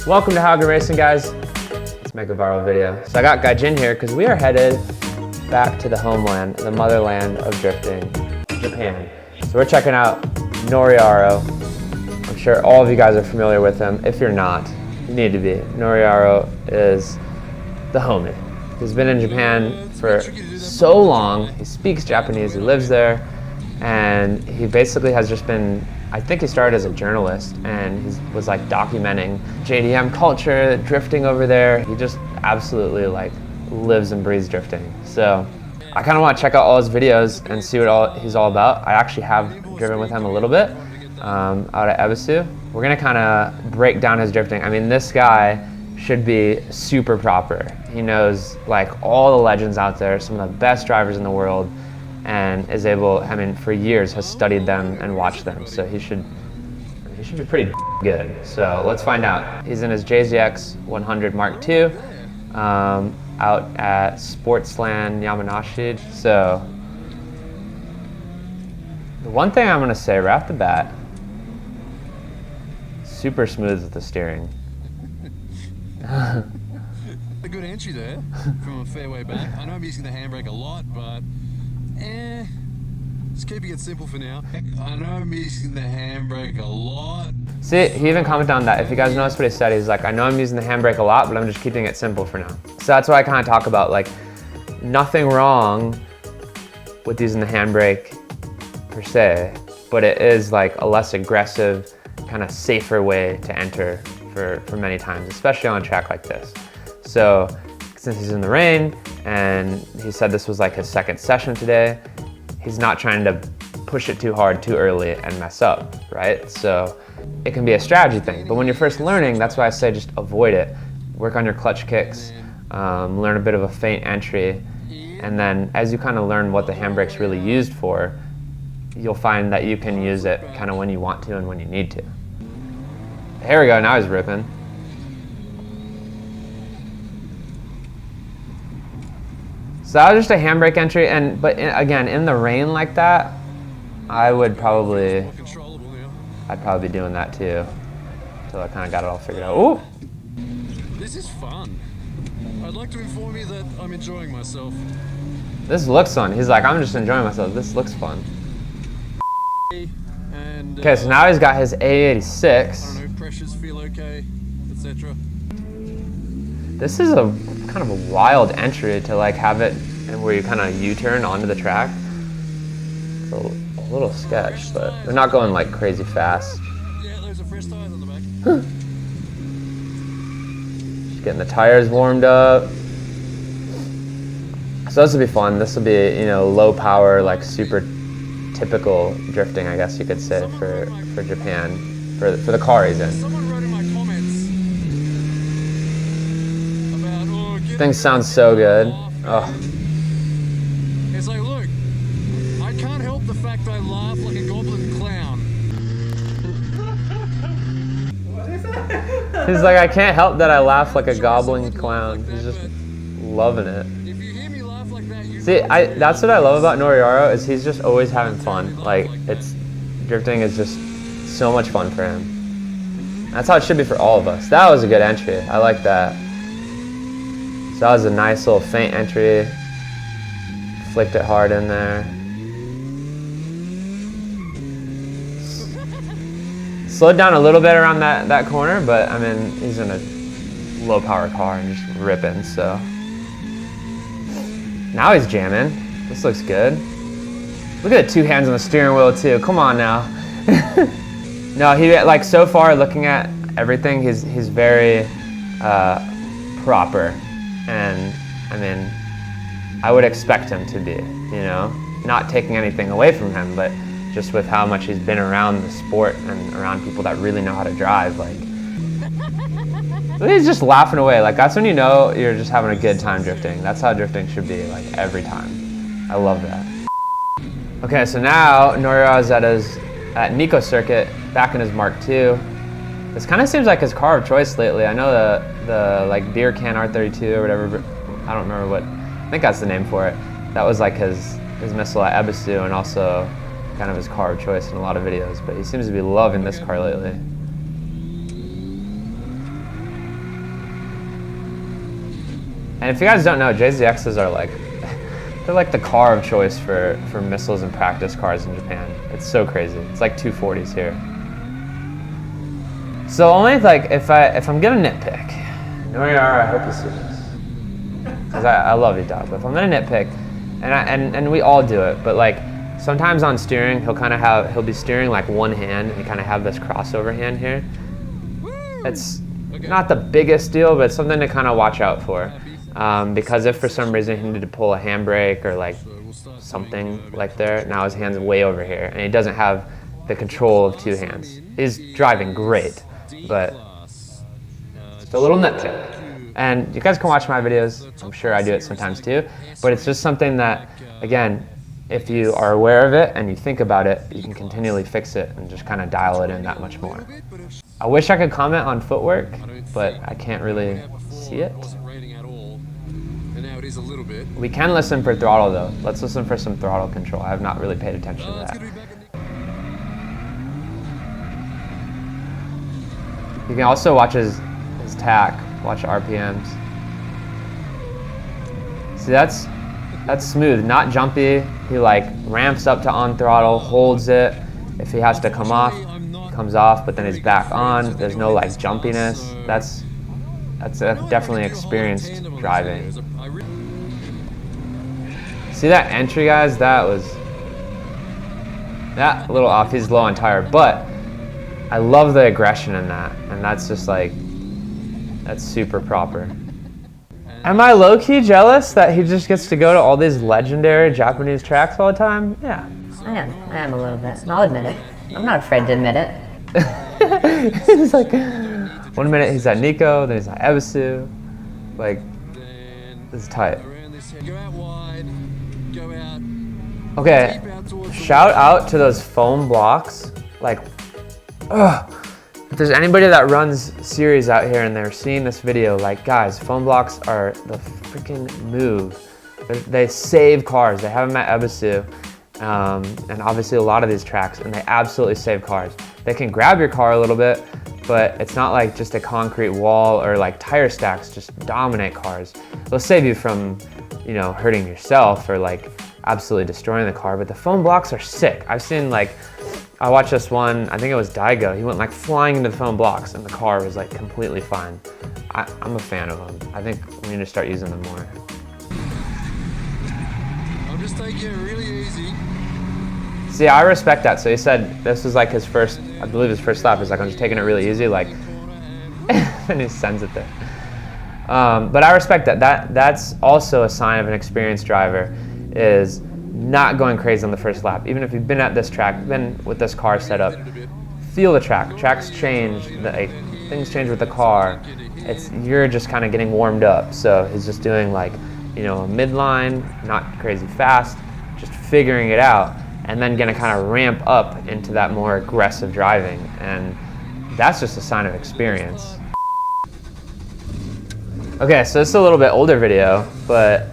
Welcome to Haugen Racing, guys. Let's make a viral video. So I got Gaijin here because we are headed back to the homeland, the motherland of drifting, Japan. So we're checking out Noriaro. I'm sure all of you guys are familiar with him. If you're not, you need to be. Noriaro is the homie. He's been in Japan for so long. He speaks Japanese, he lives there, and he basically has just been, I think he started as a journalist and he was like documenting JDM culture, drifting over there. He just absolutely like lives and breathes drifting. So I kind of want to check out all his videos and see what he's all about. I actually have driven with him a little bit out at Ebisu. We're gonna kind of break down his drifting. I mean, this guy should be super proper. He knows like all the legends out there, some of the best drivers in the world, and is able, I mean, for years has studied them and watched them. So he should be pretty good. So let's find out. He's in his JZX 100 Mark II out at Sportsland Yamanashi. So the one thing I'm gonna say right off the bat, super smooth with the steering. A good entry there from a fairway back. I know I'm using the handbrake a lot, but just keeping it simple for now. I know I'm using the handbrake a lot. See, he even commented on that. If you guys notice what he said, he's like, I know I'm using the handbrake a lot, but I'm just keeping it simple for now. So that's why I kind of talk about like nothing wrong with using the handbrake per se, but it is like a less aggressive, kind of safer way to enter for many times, especially on a track like this. So since he's in the rain and he said this was like his second session today, he's not trying to push it too hard too early and mess up, right? So it can be a strategy thing, but when you're first learning, that's why I say just avoid it. Work on your clutch kicks, learn a bit of a feint entry, and then as you kind of learn what the handbrake's really used for, you'll find that you can use it kind of when you want to and when you need to. Here we go, now he's ripping. So that was just a handbrake entry, but again, in the rain like that, I'd probably be doing that too, until I kind of got it all figured out. Ooh! This is fun. I'd like to inform you that I'm enjoying myself. This looks fun. He's like, I'm just enjoying myself. This looks fun. Okay, so now he's got his A86. I don't know, pressures feel okay, etc. This is a kind of a wild entry to like have it and where you kind of U-turn onto the track. It's a little sketch, but they're not going like crazy fast. Yeah, those are fresh tires on the back. Just getting the tires warmed up. So this will be fun. This will be, you know, low power, like super typical drifting, I guess you could say, for Japan, for the car he's in. Someone wrote in my comments about, Things sound so good. Oh. It's like, look, I can't help the fact I laugh like a goblin clown. What is that? He's like, I can't help that I laugh like a goblin clown. He's just loving it. If you hear me laugh like that, you See, that's what I love about Noriaro, is he's just always having fun. Like, drifting is just so much fun for him. That's how it should be for all of us. That was a good entry. I like that. So that was a nice little feint entry. Flicked it hard in there. Slowed down a little bit around that corner, but I mean, he's in a low power car and just ripping, so. Now he's jamming. This looks good. Look at the two hands on the steering wheel too. Come on now. No, he like so far looking at everything, he's very proper, and I mean, I would expect him to be, you know, not taking anything away from him, but just with how much he's been around the sport and around people that really know how to drive, like. He's just laughing away. Like, that's when you know you're just having a good time drifting. That's how drifting should be, like, every time. I love that. Okay, so now Noriaro's at Nikko Circuit, back in his Mark II. This kind of seems like his car of choice lately. I know the like beer can R32 or whatever, but I don't remember what, I think that's the name for it. That was like his missile at Ebisu, and also kind of his car of choice in a lot of videos, but he seems to be loving this car lately. And if you guys don't know, JZXs are like, they're like the car of choice for missiles and practice cars in Japan. It's so crazy. It's like 240s here. So only like if I'm gonna nitpick, Noriyaro, I hope you see this, because I love you, dog. But if I'm gonna nitpick, and we all do it, but like sometimes on steering, he'll be steering like one hand, and you kind of have this crossover hand here. It's not the biggest deal, but it's something to kind of watch out for, because if for some reason he needed to pull a handbrake or like something like there, now his hand's way over here, and he doesn't have the control of two hands. He's driving great, but it's a little nitpick. And you guys can watch my videos. I'm sure I do it sometimes too, but it's just something that, again, if you are aware of it and you think about it, you can continually fix it and just kind of dial it in that much more. I wish I could comment on footwork, but I can't really see it. We can listen for throttle though. Let's listen for some throttle control. I have not really paid attention to that. You can also watch his tack, watch RPMs. See, that's smooth, not jumpy. He like ramps up to on throttle, holds it. If he has to come off, he comes off, but then he's back on. There's no like jumpiness. That's definitely experienced driving. See that entry, guys? That was a little off. He's low on tire, but I love the aggression in that, and that's just like, that's super proper. Am I low-key jealous that he just gets to go to all these legendary Japanese tracks all the time? Yeah. I am a little bit. I'll admit it. I'm not afraid to admit it. He's like, one minute he's at Nikko, then he's at Ebisu. Like, this is tight. Okay, shout out to those foam blocks. Like, ugh. If there's anybody that runs series out here and they're seeing this video, like, guys, foam blocks are the freaking move. They save cars. They have them at Ebisu, and obviously a lot of these tracks, and they absolutely save cars. They can grab your car a little bit, but it's not like just a concrete wall or like tire stacks just dominate cars. They'll save you from, you know, hurting yourself or like absolutely destroying the car, but the foam blocks are sick. I've seen like, I watched this one, I think it was Daigo, he went like flying into the foam blocks and the car was like completely fine. I'm a fan of them. I think we need to start using them more. I'm just taking it really easy. See, I respect that. So he said this was like his first, I believe his first lap. He's like, I'm just taking it really easy, like, and he sends it there. But I respect that. That's also a sign of an experienced driver, is not going crazy on the first lap. Even if you've been at this track, been with this car set up, feel the track. Tracks change, things change with the car. You're just kind of getting warmed up. So he's just doing like, you know, a midline, not crazy fast, just figuring it out, and then gonna kind of ramp up into that more aggressive driving. And that's just a sign of experience. Okay, so this is a little bit older video, but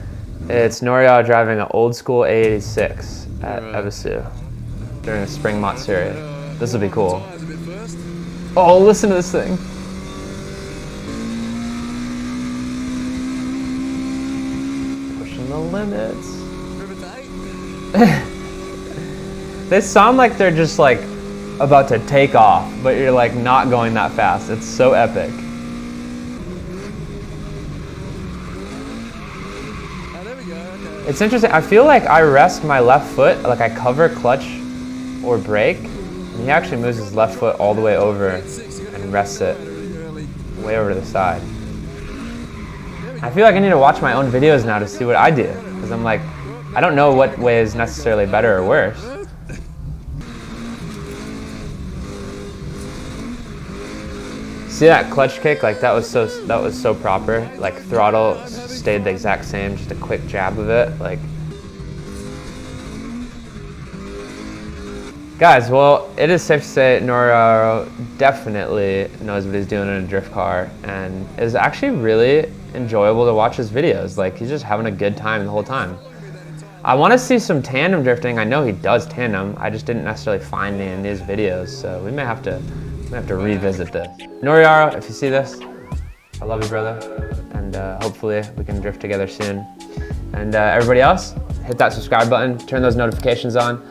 it's Noriaro driving an old school A86 at Ebisu during the Spring Matsuri. This will be cool. Oh, listen to this thing. Pushing the limits. They sound like they're just like about to take off, but you're like not going that fast. It's so epic. It's interesting, I feel like I rest my left foot, like I cover clutch or brake, and he actually moves his left foot all the way over and rests it way over to the side. I feel like I need to watch my own videos now to see what I do, because I'm like, I don't know what way is necessarily better or worse. See that clutch kick? Like that was so proper. Like throttle stayed the exact same, just a quick jab of it. Like, guys, well, it is safe to say Noriaro definitely knows what he's doing in a drift car, and is actually really enjoyable to watch his videos. Like he's just having a good time the whole time. I want to see some tandem drifting. I know he does tandem. I just didn't necessarily find any in these videos, so we may have to revisit this. Noriaro, if you see this, I love you, brother, and and hopefully we can drift together soon. And everybody else, hit that subscribe button, turn those notifications on,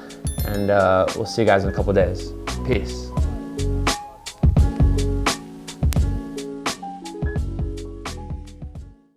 and we'll see you guys in a couple days. Peace.